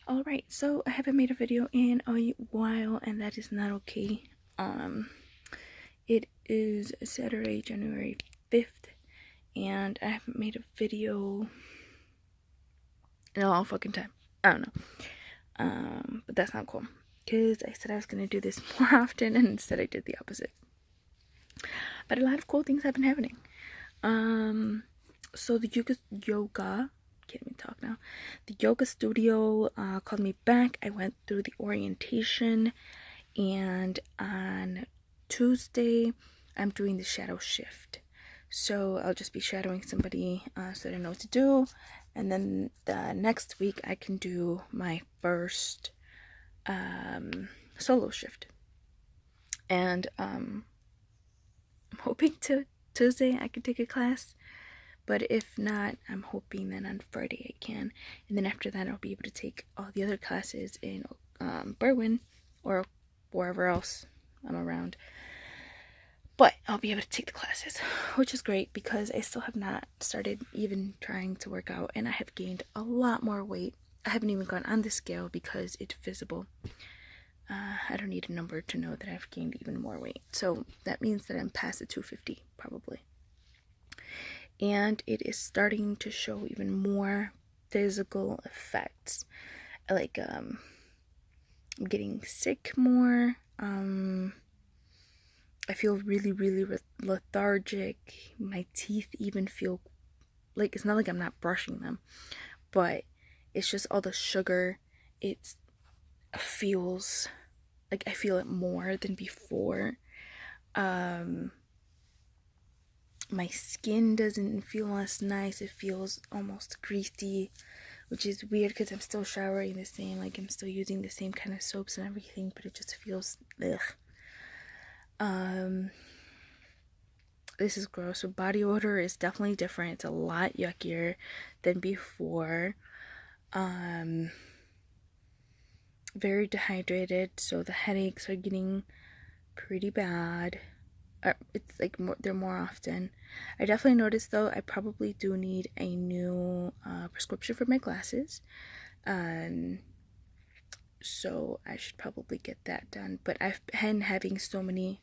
Alright, so I haven't made a video in a while, and that is not okay. It is Saturday, January 5th, and I haven't made a video in a long fucking time. I don't know. But that's not cool. Because I said I was gonna do this more often, and instead I did the opposite. But a lot of cool things have been happening. So the yoga can't even talk now. The yoga studio called me back. I went through the orientation, and on Tuesday I'm doing the shadow shift. So I'll just be shadowing somebody so I know what to do, and then the next week I can do my first solo shift. And I'm hoping to Tuesday I can take a class. But if not, I'm hoping that on Friday I can. And then after that, I'll be able to take all the other classes in Berwyn or wherever else I'm around. But I'll be able to take the classes, which is great because I still have not started even trying to work out. And I have gained a lot more weight. I haven't even gone on the scale because it's visible. I don't need a number to know that I've gained even more weight. So that means that I'm past the 250 probably. And it is starting to show even more physical effects. Like I'm getting sick more. I feel really lethargic. My teeth even feel like, it's not like I'm not brushing them, but it's just all the sugar. It feels like I feel it more than before. My skin doesn't feel as nice. It feels almost greasy, which is weird because I'm still showering the same, like I'm still using the same kind of soaps and everything, but it just feels ugh. This is gross. So body odor is definitely different. It's a lot yuckier than before. Very dehydrated, so the headaches are getting pretty bad. It's like they're more often. I definitely noticed though I probably do need a new prescription for my glasses, so I should probably get that done. But I've been having so many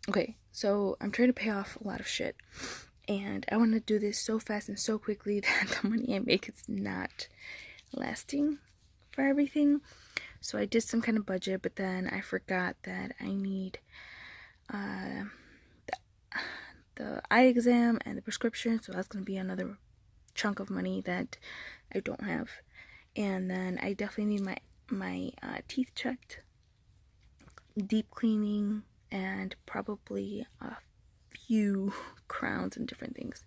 okay, so I'm trying to pay off a lot of shit, and I want to do this so fast and so quickly that the money I make is not lasting for everything. So I did some kind of budget, but then I forgot that I need the eye exam and the prescription, so that's going to be another chunk of money that I don't have. And then I definitely need my teeth checked, deep cleaning, and probably a few crowns and different things.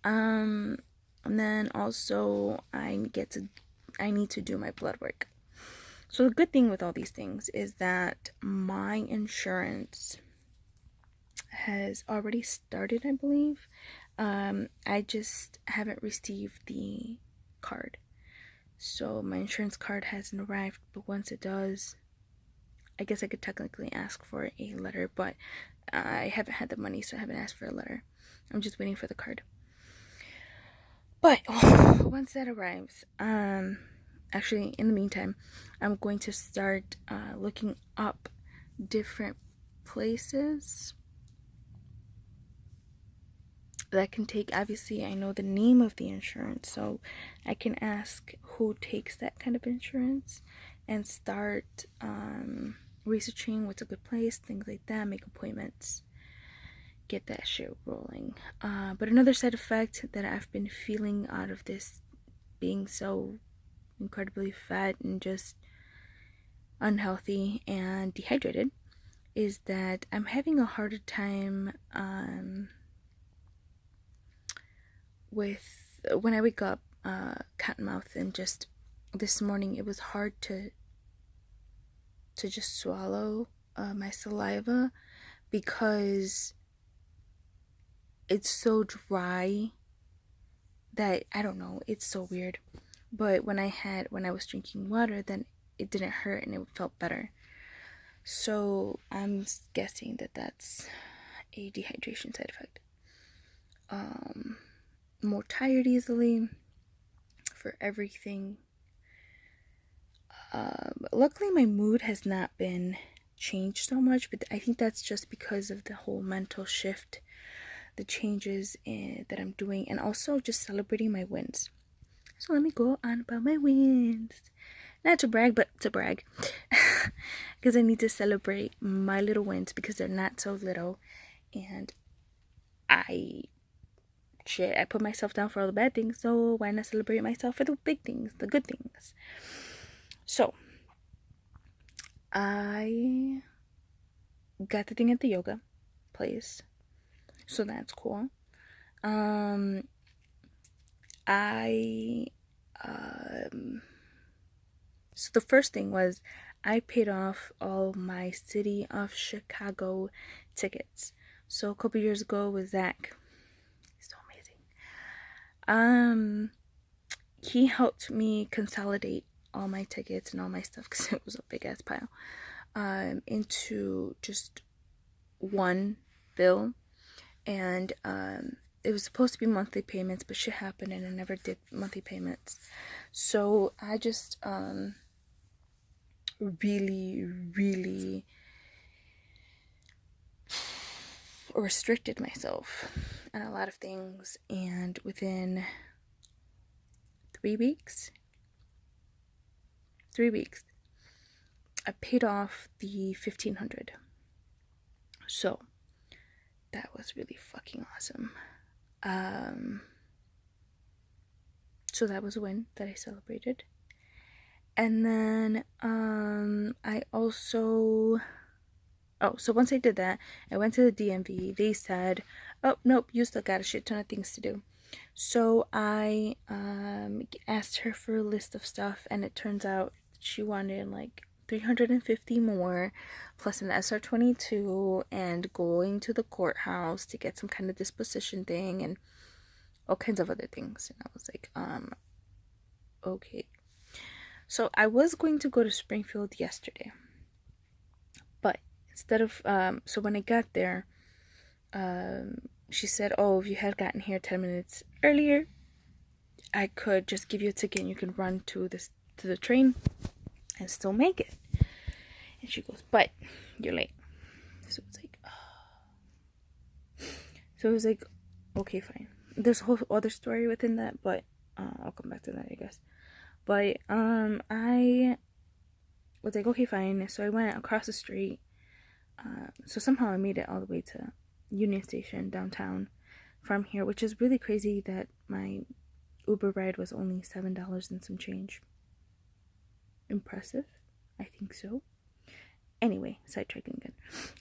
And then also I need to do my blood work. So the good thing with all these things is that my insurance has already started, I believe. I just haven't received the card. So my insurance card hasn't arrived, but once it does, I guess I could technically ask for a letter, but I haven't had the money, so I haven't asked for a letter. I'm just waiting for the card. But once that arrives, actually, in the meantime, I'm going to start looking up different places that can take. Obviously, I know the name of the insurance, so I can ask who takes that kind of insurance and start researching what's a good place, things like that, make appointments, get that shit rolling. But another side effect that I've been feeling out of this being so incredibly fat and just unhealthy and dehydrated is that I'm having a harder time with when I wake up cotton mouth, and just this morning it was hard to just swallow my saliva because it's so dry that I don't know, it's so weird. But when I was drinking water, then it didn't hurt and it felt better. So I'm guessing that that's a dehydration side effect. More tired easily, for everything. Luckily, my mood has not been changed so much, but I think that's just because of the whole mental shift, the changes that I'm doing, and also just celebrating my wins. So let me go on about my wins. Not to brag, but to brag. Because I need to celebrate my little wins because they're not so little. And I put myself down for all the bad things, so why not celebrate myself for the big things, the good things? So, I got the thing at the yoga place, so that's cool. So the first thing was I paid off all my City of Chicago tickets. So a couple years ago with Zach. He's so amazing. He helped me consolidate all my tickets and all my stuff because it was a big ass pile into just one bill. And it was supposed to be monthly payments, but shit happened and I never did monthly payments. So I just really restricted myself on a lot of things, and within 3 weeks I paid off the $1,500. So that was really fucking awesome. So that was a win that I celebrated. And then I also so once I did that, I went to the DMV. They said, oh nope, you still got a shit ton of things to do. So I asked her for a list of stuff, and it turns out she wanted like 350 more, plus an SR22, and going to the courthouse to get some kind of disposition thing, and all kinds of other things. And I was like, okay. So I was going to go to Springfield yesterday, but instead of, so when I got there, she said, oh, if you had gotten here 10 minutes earlier, I could just give you a ticket and you can run to the train and still make it. And she goes, but you're late. So it's like, oh. So it was like, okay, fine. There's a whole other story within that, but I'll come back to that, I guess. But I was like, okay, fine. So I went across the street. So somehow I made it all the way to Union Station downtown from here, which is really crazy that my Uber ride was only $7 and some change. Impressive. I think so. Anyway, sidetracking again.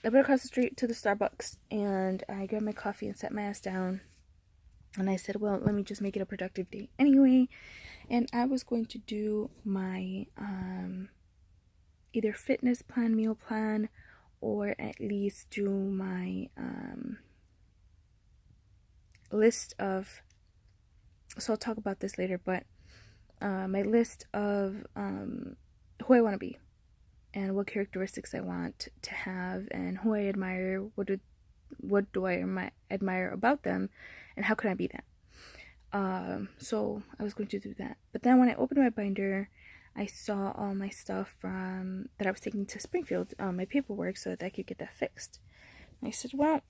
I went across the street to the Starbucks and I grabbed my coffee and sat my ass down. And I said, well, let me just make it a productive day anyway. And I was going to do my either fitness plan, meal plan, or at least do my list of, so I'll talk about this later, but my list of who I want to be and what characteristics I want to have and who I admire, what do I admire about them, and how can I be that. So I was going to do that, but then when I opened my binder, I saw all my stuff from that I was taking to Springfield, my paperwork, so that I could get that fixed. And I said, well,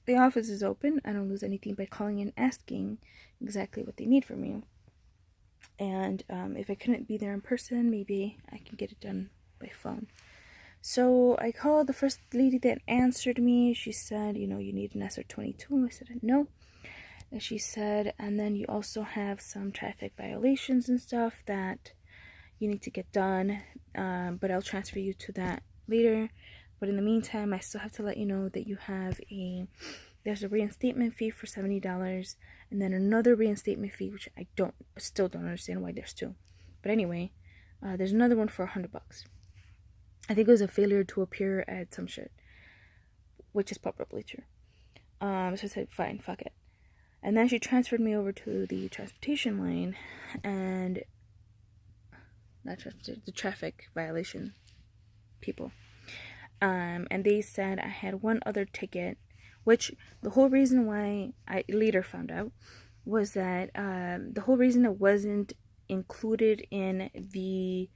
the office is open. I don't lose anything by calling and asking exactly what they need from me. And if I couldn't be there in person, maybe I can get it done by phone. So I called the first lady that answered me. She said, you need an SR22. I said, no. And she said, and then you also have some traffic violations and stuff that you need to get done, but I'll transfer you to that later. But in the meantime, I still have to let you know that you have there's a reinstatement fee for $70, and then another reinstatement fee, which I still don't understand why there's two. But anyway, there's another one for $100. I think it was a failure to appear at some shit, which is probably true. So I said, fine, fuck it. And then she transferred me over to the transportation line, and the traffic violation people. And they said I had one other ticket, which the whole reason why I later found out was that the whole reason it wasn't included in the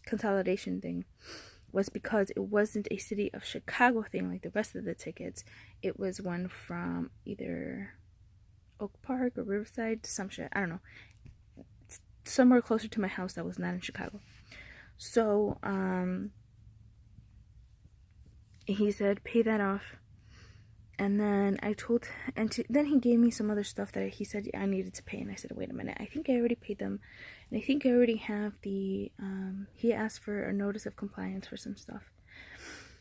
consolidation thing was because it wasn't a city of Chicago thing like the rest of the tickets. It was one from either Oak Park or Riverside, some shit. I don't know. It's somewhere closer to my house that was not in Chicago. So, he said, pay that off. And then then he gave me some other stuff that he said I needed to pay. And I said, wait a minute, I think I already paid them. And I think I already have he asked for a notice of compliance for some stuff.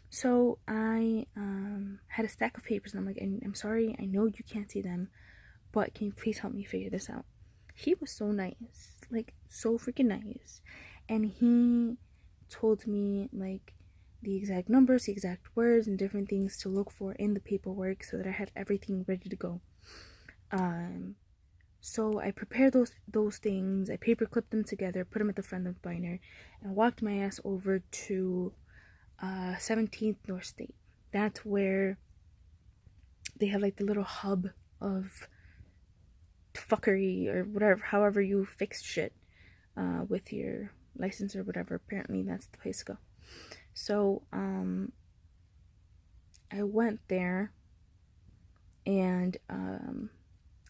So I had a stack of papers, and I'm like, I'm sorry, I know you can't see them, but can you please help me figure this out? He was so nice, like so freaking nice. And he told me like the exact numbers, the exact words, and different things to look for in the paperwork so that I had everything ready to go. So I prepared those things, I paper clipped them together, put them at the front of the binder, and walked my ass over to 17th North State. That's where they have like the little hub of fuckery or whatever, however you fix shit with your license or whatever. Apparently that's the place to go. So I went there, and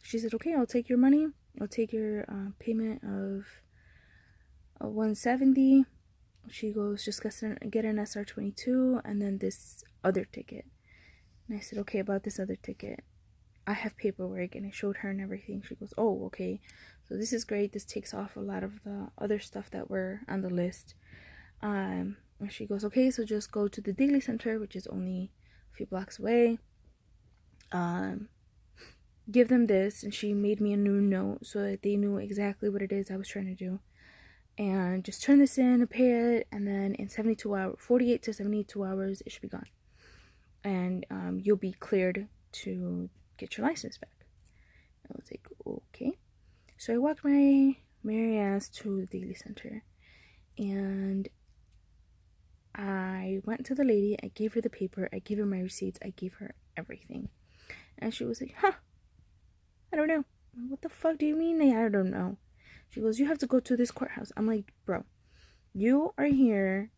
she said, okay, I'll take your money, I'll take your payment of $170. She goes, just get an SR22 and then this other ticket. And I said, okay, about this other ticket, I have paperwork. And I showed her and everything. She goes, oh, okay, so this is great, this takes off a lot of the other stuff that were on the list. And she goes, okay, so just go to the Daily Center, which is only a few blocks away. Give them this. And she made me a new note so that they knew exactly what it is I was trying to do. And just turn this in, pay it, and then in 48 to 72 hours, it should be gone. And you'll be cleared to get your license back. I was like, okay. So I walked my merry ass to the Daily Center. And I went to the lady, I gave her the paper, I gave her my receipts, I gave her everything. And she was like, I don't know. What the fuck do you mean? I don't know. She goes, you have to go to this courthouse. I'm like, bro, you are here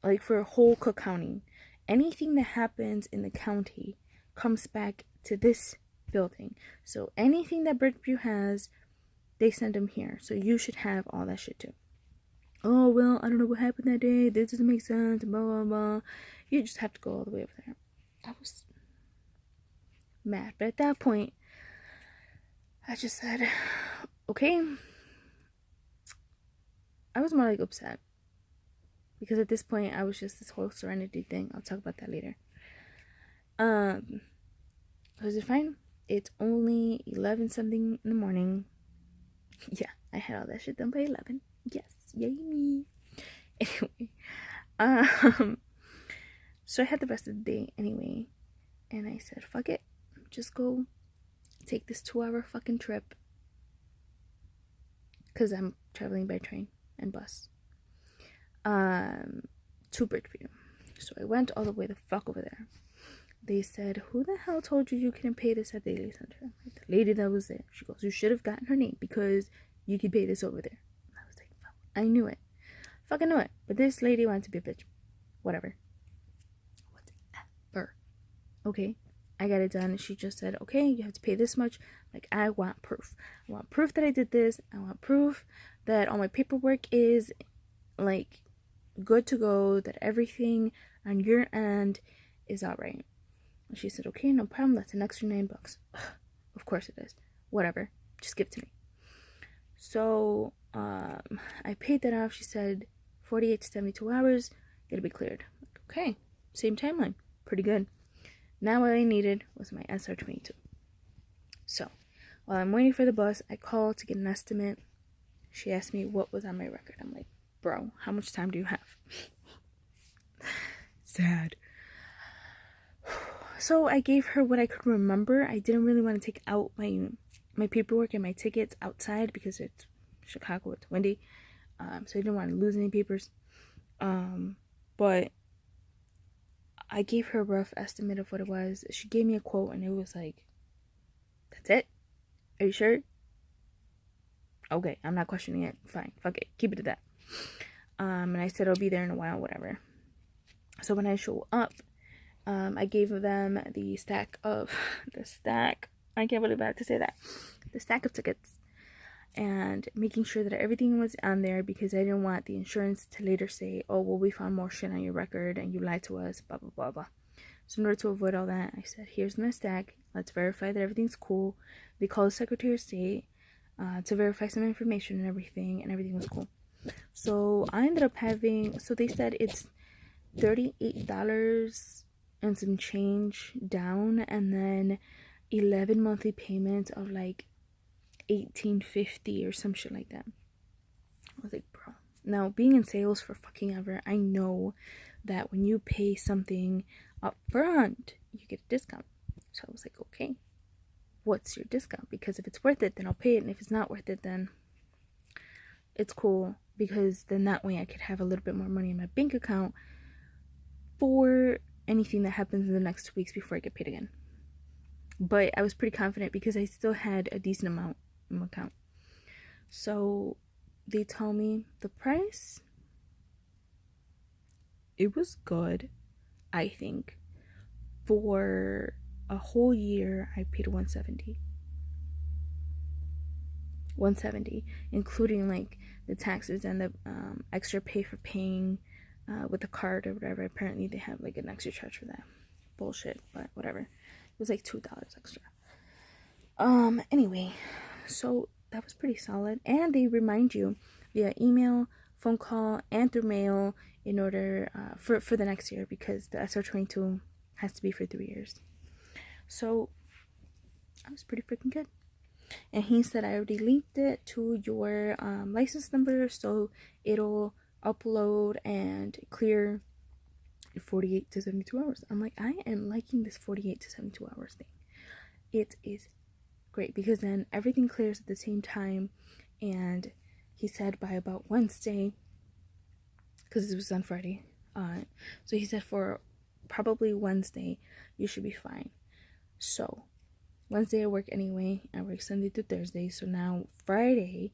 like for a whole Cook County. Anything that happens in the county comes back to this building. So anything that Bridgeview has, they send them here. So you should have all that shit too. Oh, well, I don't know what happened that day. This doesn't make sense. Blah, blah, blah. You just have to go all the way over there. I was mad. But at that point, I just said, okay. I was more like upset. Because at this point, I was just this whole serenity thing. I'll talk about that later. Was it fine? It's only 11 something in the morning. Yeah, I had all that shit done by 11. Yes, yay me. Anyway, so I had the rest of the day anyway, and I said, fuck it, just go take this 2-hour fucking trip, because I'm traveling by train and bus, to Bridgeview. So I went all the way the fuck over there. They said, who the hell told you you couldn't pay this at the Daily Center? Like, the lady that was there. She goes, you should have gotten her name because you could pay this over there. I was like, fuck, I knew it. Fucking knew it. But this lady wanted to be a bitch. Whatever. Okay, I got it done. She just said, okay, you have to pay this much. Like, I want proof. I want proof that I did this. I want proof that all my paperwork is, like, good to go, that everything on your end is alright. And she said, okay, no problem. That's an extra $9. Ugh, of course it is. Whatever. Just give it to me. So, I paid that off. She said 48 to 72 hours, it'll be cleared. Like, okay, same timeline. Pretty good. Now what I needed was my SR22. So, while I'm waiting for the bus, I called to get an estimate. She asked me what was on my record. I'm like, bro, how much time do you have? Sad. So I gave her what I could remember. I didn't really want to take out my paperwork and my tickets outside because it's Chicago, it's windy. So I didn't want to lose any papers. But I gave her a rough estimate of what it was. She gave me a quote and it was like, that's it. Are you sure? Okay, I'm not questioning it. Fine, fuck it, keep it at that. And I said I'll be there in a while, whatever. So when I show up, I gave them the stack. I can't believe I have to say that. The stack of tickets, and making sure that everything was on there because I didn't want the insurance to later say, "Oh, well, we found more shit on your record and you lied to us." Blah blah blah blah. So in order to avoid all that, I said, "Here's my stack. Let's verify that everything's cool." They called the Secretary of State to verify some information and everything was cool. So I ended up having. So they said it's $38 and some change down, and then 11 monthly payments of like $18.50 or some shit like that. I was like, bro. Now, being in sales for fucking ever, I know that when you pay something up front, you get a discount. So I was like, okay, what's your discount? Because if it's worth it, then I'll pay it. And if it's not worth it, then it's cool. Because then that way I could have a little bit more money in my bank account for anything that happens in the next 2 weeks before I get paid again. But I was pretty confident because I still had a decent amount in my account. So they tell me the price. It was good, I think. For a whole year, I paid $170, including like the taxes and the extra pay for paying with the card or whatever. Apparently they have like an extra charge for that bullshit, but whatever. It was like $2 extra. Anyway, so that was pretty solid. And they remind you via email, phone call, and through mail in order for the next year, because the SR22 has to be for 3 years. So that was pretty freaking good. And he said I already linked it to your license number, so it'll upload and clear 48 to 72 hours. I'm like, I am liking this 48 to 72 hours thing. It is great because then everything clears at the same time. And he said by about Wednesday, because it was on Friday, so he said for probably Wednesday you should be fine. So Wednesday I work anyway. I work Sunday through Thursday. So now Thursday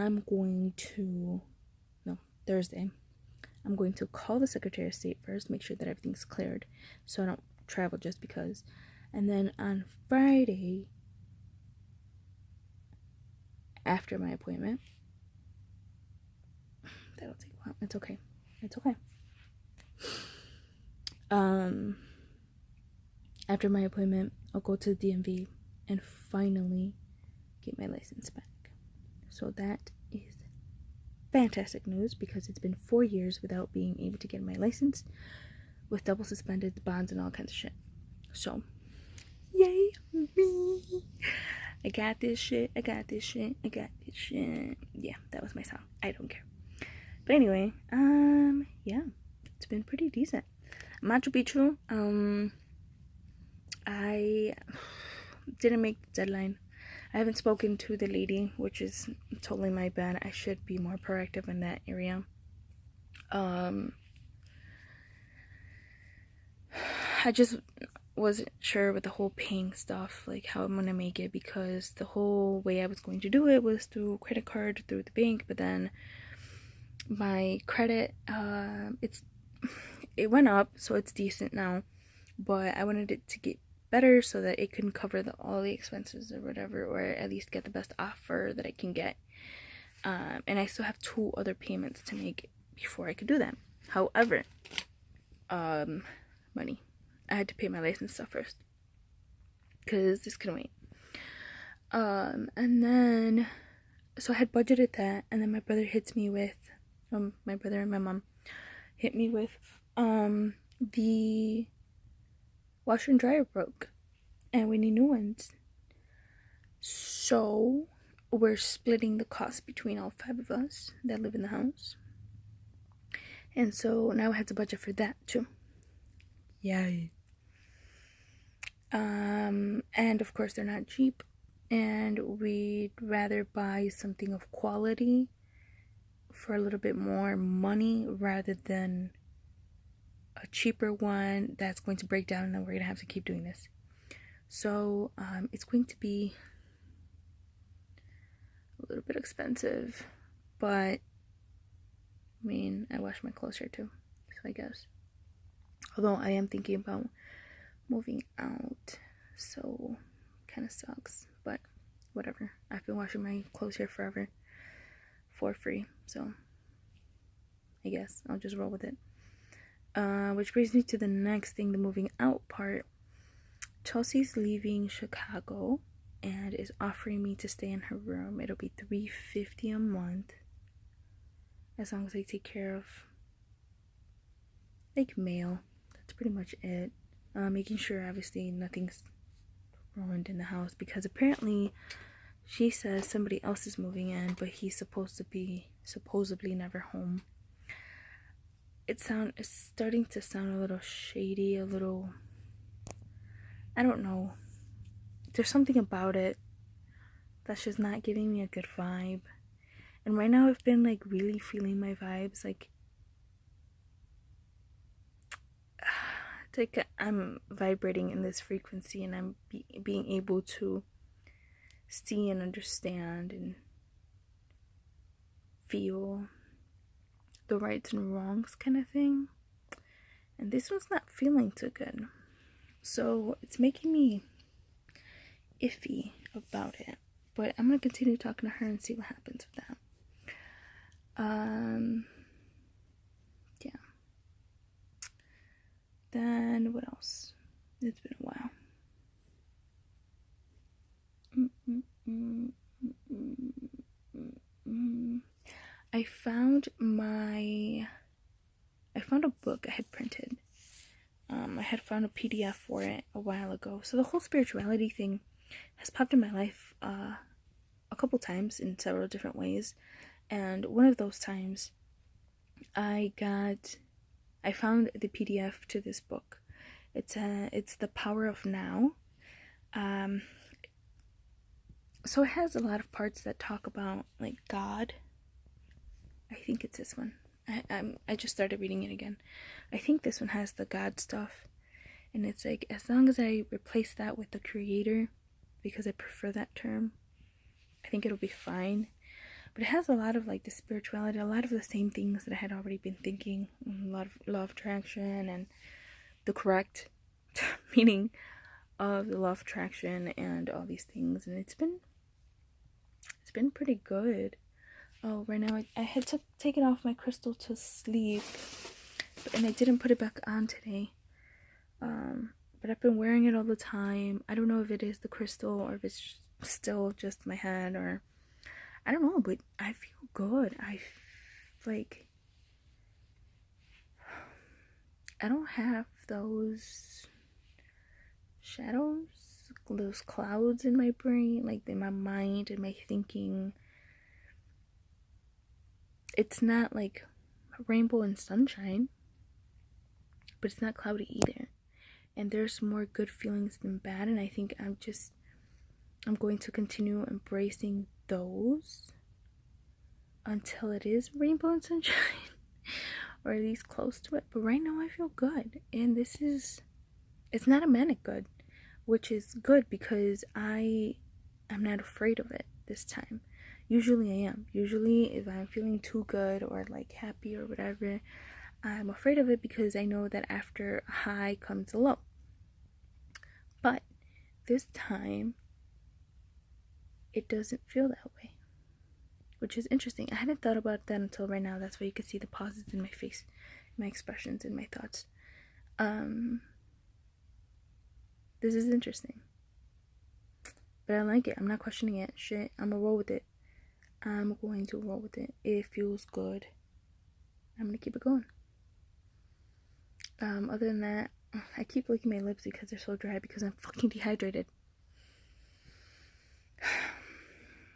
I'm going to call the Secretary of State first, make sure that everything's cleared so I don't travel just because. And then on Friday, after my appointment, that'll take a while. It's okay. After my appointment, I'll go to the DMV and finally get my license back. So that is fantastic news because it's been 4 years without being able to get my license with double suspended bonds and all kinds of shit. So, yay me! I got this shit. Yeah, that was my song. I don't care. But anyway, yeah, it's been pretty decent. Machu Picchu, I didn't make the deadline. I haven't spoken to the lady, which is totally my bad. I should be more proactive in that area. I just wasn't sure with the whole paying stuff, like how I'm gonna make it, because the whole way I was going to do it was through credit card through the bank, but then my credit it went up, so it's decent now, but I wanted it to get better so that it can cover all the expenses or whatever, or at least get the best offer that I can get. And I still have 2 other payments to make before I could do that. However, money. I had to pay my license stuff first because this can wait. And then, so I had budgeted that, and then my brother hits me with, my brother and my mom hit me with, the washer and dryer broke, and we need new ones. So we're splitting the cost between all 5 of us that live in the house. And so now I had to budget for that too. Yay. And of course they're not cheap, and we'd rather buy something of quality for a little bit more money rather than a cheaper one that's going to break down and then we're going to have to keep doing this. So, it's going to be little bit expensive, but I mean, I wash my clothes here too, so I guess. Although I am thinking about moving out, so kind of sucks, but whatever. I've been washing my clothes here forever for free, so I guess I'll just roll with it. Which brings me to the next thing, the moving out part. Chelsea's leaving Chicago and is offering me to stay in her room. It'll be $350 a month, as long as I take care of like mail. That's pretty much it. Making sure obviously nothing's ruined in the house, because apparently she says somebody else is moving in, but he's supposedly never home. It's starting to sound a little shady, a little, I don't know. There's something about it that's just not giving me a good vibe. And right now I've been like really feeling my vibes, like I'm vibrating in this frequency, and I'm being able to see and understand and feel the rights and wrongs kind of thing. And this one's not feeling too good. So it's making me iffy about it. But I'm going to continue talking to her and see what happens with that. Yeah. Then what else? It's been a while. I found a book I had printed. I had found a PDF for it a while ago. So the whole spirituality thing has popped in my life a couple times in several different ways. And one of those times, I found the PDF to this book. It's The Power of Now. So it has a lot of parts that talk about like God. I think it's this one. I just started reading it again. I think this one has the God stuff, and it's like, as long as I replace that with the Creator, because I prefer that term, I think it'll be fine. But it has a lot of like the spirituality, a lot of the same things that I had already been thinking, a lot of law of attraction and the correct meaning of the law of attraction and all these things, and it's been pretty good. Oh, right now I had to take it off my crystal to sleep, and I didn't put it back on today. But I've been wearing it all the time. I don't know if it is the crystal or if it's still just my head, or I don't know, but I feel good. Like, I don't have those shadows, those clouds in my brain, like in my mind and my thinking. It's not like rainbow and sunshine, but it's not cloudy either. And there's more good feelings than bad, and I think I'm going to continue embracing those until it is rainbow and sunshine, or at least close to it. But right now I feel good, and it's not a manic good, which is good because I'm not afraid of it this time. Usually I am. Usually if I'm feeling too good or like happy or whatever, I'm afraid of it because I know that after a high comes a low. But this time, it doesn't feel that way, which is interesting. I hadn't thought about that until right now. That's why you can see the pauses in my face, my expressions, and my thoughts. This is interesting. But I like it. I'm not questioning it. Shit, I'm gonna roll with it. I'm going to roll with it. It feels good. I'm gonna keep it going. Other than that, I keep licking my lips because they're so dry because I'm fucking dehydrated.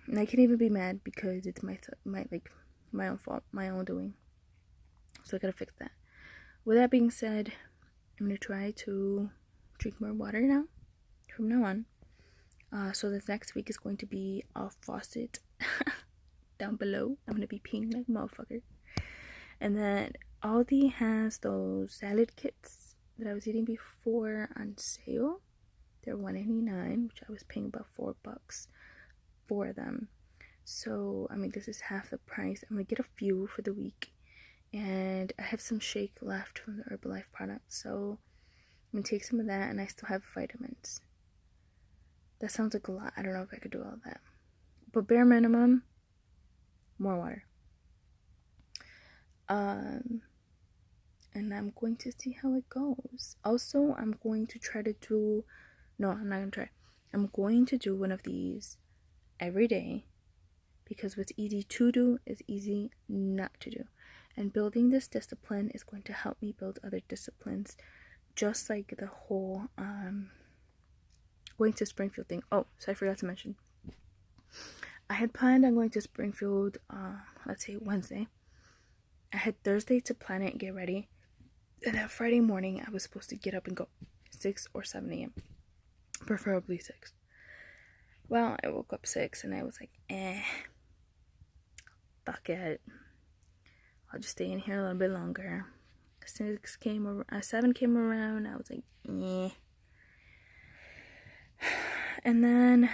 And I can't even be mad because it's my own fault, my own doing. So I gotta fix that. With that being said, I'm gonna try to drink more water now, from now on. So this next week is going to be a faucet down below. I'm gonna be peeing like a motherfucker. And then Aldi has those salad kits that I was eating before on sale. They're $1.99, which I was paying about $4 for them. So, I mean, this is half the price. I'm gonna get a few for the week. And I have some shake left from the Herbalife product. So, I'm gonna take some of that, and I still have vitamins. That sounds like a lot. I don't know if I could do all that. But bare minimum, more water. And I'm going to see how it goes. Also, I'm going to try to do... No, I'm not gonna try. I'm going to do one of these every day, because what's easy to do is easy not to do. And building this discipline is going to help me build other disciplines, just like the whole going to Springfield thing. Oh, so I forgot to mention, I had planned on going to Springfield, let's say Wednesday. I had Thursday to plan it and get ready. And then Friday morning, I was supposed to get up and go 6 or 7 a.m. Preferably 6. Well, I woke up 6 and I was like, fuck it. I'll just stay in here a little bit longer. 7 came around, I was like, And then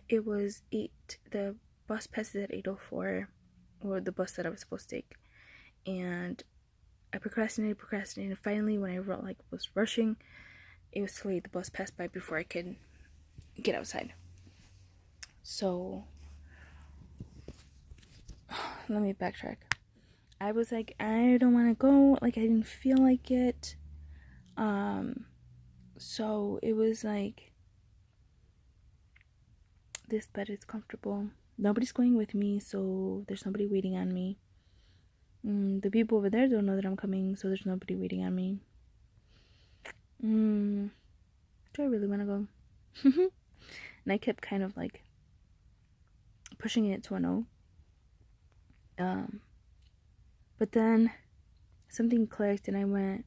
it was 8. The bus passes at 8:04, or the bus that I was supposed to take. And I procrastinated. Finally, when I was rushing, it was too late. The bus passed by before I could get outside. So, let me backtrack. I was like, I don't want to go. Like, I didn't feel like it. So it was like, this bed is comfortable. Nobody's going with me, so there's nobody waiting on me. The people over there don't know that I'm coming, so there's nobody waiting on me. Do I really want to go? And I kept kind of like pushing it to a no. But then something clicked and I went.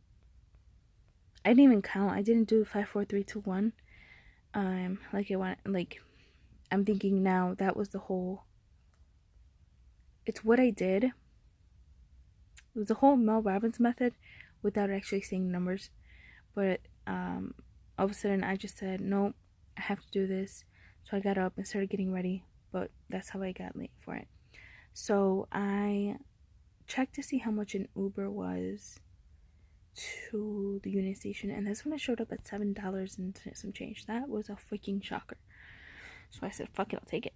I didn't even count. I didn't do 5, 4, 3, 2, 1. I'm thinking now that was the whole. It's what I did. It was the whole Mel Robbins method without actually saying numbers. But all of a sudden I just said, nope, I have to do this. So I got up and started getting ready. But that's how I got late for it. So I checked to see how much an Uber was to the Union Station. And this one, it showed up at $7 and some change. That was a freaking shocker. So I said, fuck it, I'll take it.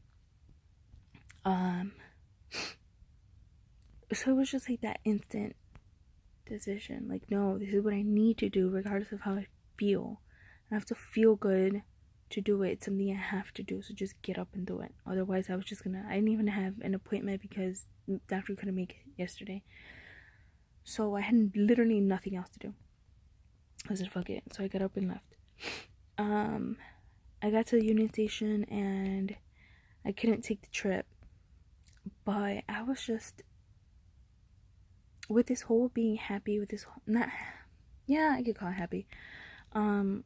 So it was just like that instant decision. Like, no, this is what I need to do regardless of how I feel. I have to feel good to do it. It's something I have to do. So just get up and do it. Otherwise, I didn't even have an appointment because the doctor couldn't make it yesterday. So I had literally nothing else to do. I said, fuck it. So I got up and left. I got to the Union Station and I couldn't take the trip. But I was just, with this whole being happy, with this whole, I could call it happy.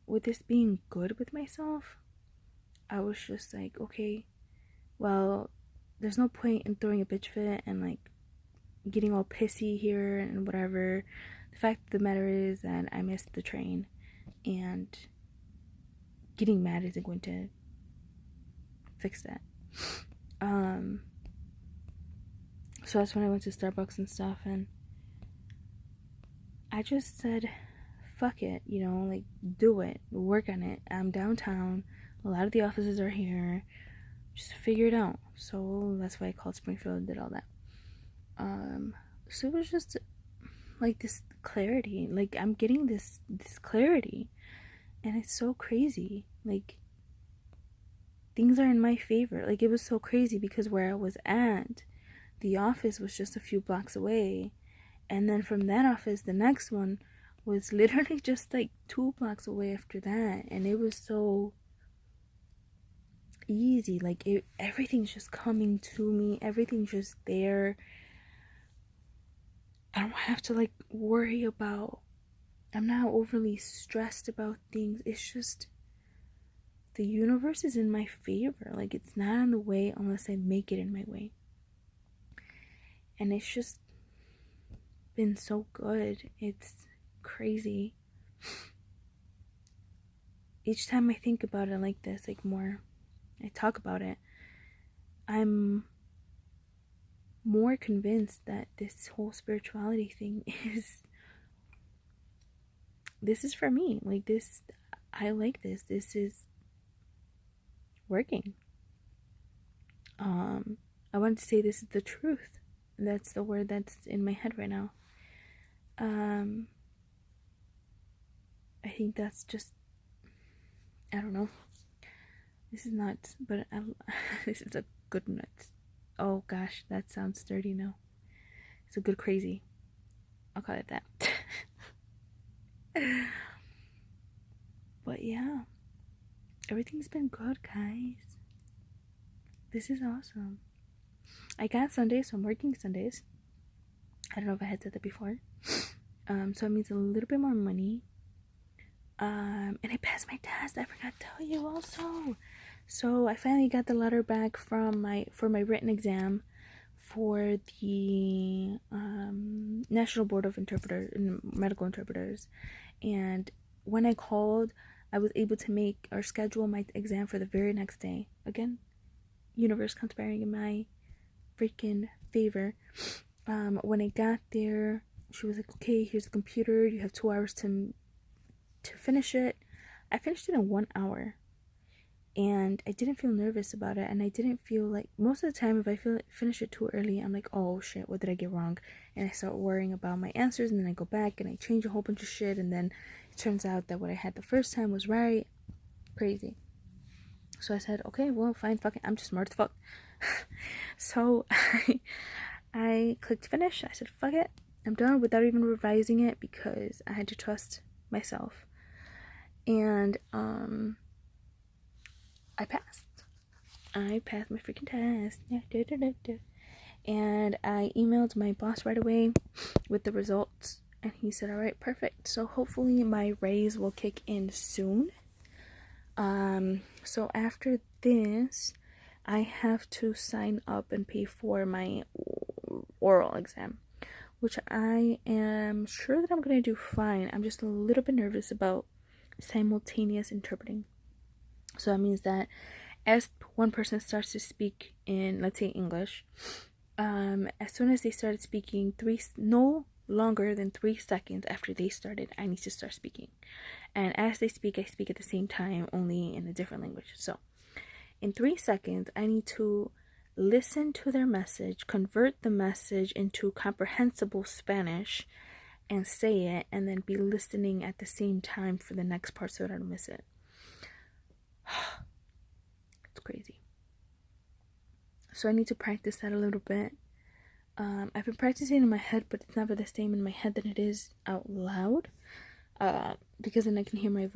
With this being good with myself, I was just like, okay, well, there's no point in throwing a bitch fit and like getting all pissy here and whatever. The fact of the matter is that I missed the train, and getting mad isn't going to fix that. So that's when I went to Starbucks and stuff, and I just said, fuck it, like, do it, work on it. I'm downtown, a lot of the offices are here, just figure it out. So that's why I called Springfield and did all that. So it was just like this clarity, like I'm getting this clarity, and it's so crazy. Like, things are in my favor. Like, it was so crazy because where I was at, the office was just a few blocks away, and then from that office, the next one was literally just like 2 blocks away after that, and it was so easy. Like, everything's just coming to me, everything's just there. I don't have to like worry about, I'm not overly stressed about things. It's just, the universe is in my favor. Like, it's not in the way unless I make it in my way. And it's just been so good. It's crazy. Each time I think about it like this, like more, I talk about it, I'm more convinced that this whole spirituality thing this is for me. Like, this, I like this. This is working. I want to say this is the truth. That's the word that's in my head right now. I think that's just, I don't know. This is nuts, but this is a good nuts. Oh gosh, that sounds dirty now. It's a good crazy. I'll call it that. But yeah, everything's been good, guys. This is awesome. I got Sundays, so I'm working Sundays. I don't know if I had said that before. So it means a little bit more money. And I passed my test. I forgot to tell you also. So I finally got the letter back for my written exam for the National Board of Medical Interpreters. And when I called, I was able to make or schedule my exam for the very next day. Again, universe conspiring in my freaking favor. When I got there, she was like, okay, here's the computer. You have 2 hours to finish it. I finished it in 1 hour. And I didn't feel nervous about it. And I didn't feel like, most of the time, if I finish it too early, I'm like, oh shit, what did I get wrong? And I start worrying about my answers. And then I go back and I change a whole bunch of shit. And then it turns out that what I had the first time was right. Crazy. So I said, okay, well, fine, fuck it. I'm just smart as fuck. So I clicked finish. I said, fuck it. I'm done, without even revising it, because I had to trust myself. And I passed. I passed my freaking test. And I emailed my boss right away with the results. And he said, all right, perfect. So hopefully my raise will kick in soon. So after this, I have to sign up and pay for my oral exam, which I am sure that I'm going to do fine. I'm just a little bit nervous about simultaneous interpreting. So that means that as one person starts to speak in, let's say, English, as soon as they started speaking, no longer than 3 seconds after they started, I need to start speaking. And as they speak, I speak at the same time, only in a different language. So in 3 seconds, I need to listen to their message, convert the message into comprehensible Spanish, and say it, and then be listening at the same time for the next part so that I don't miss it. It's crazy. So I need to practice that a little bit. I've been practicing in my head, but it's never the same in my head than it is out loud. Because then I can hear my voice.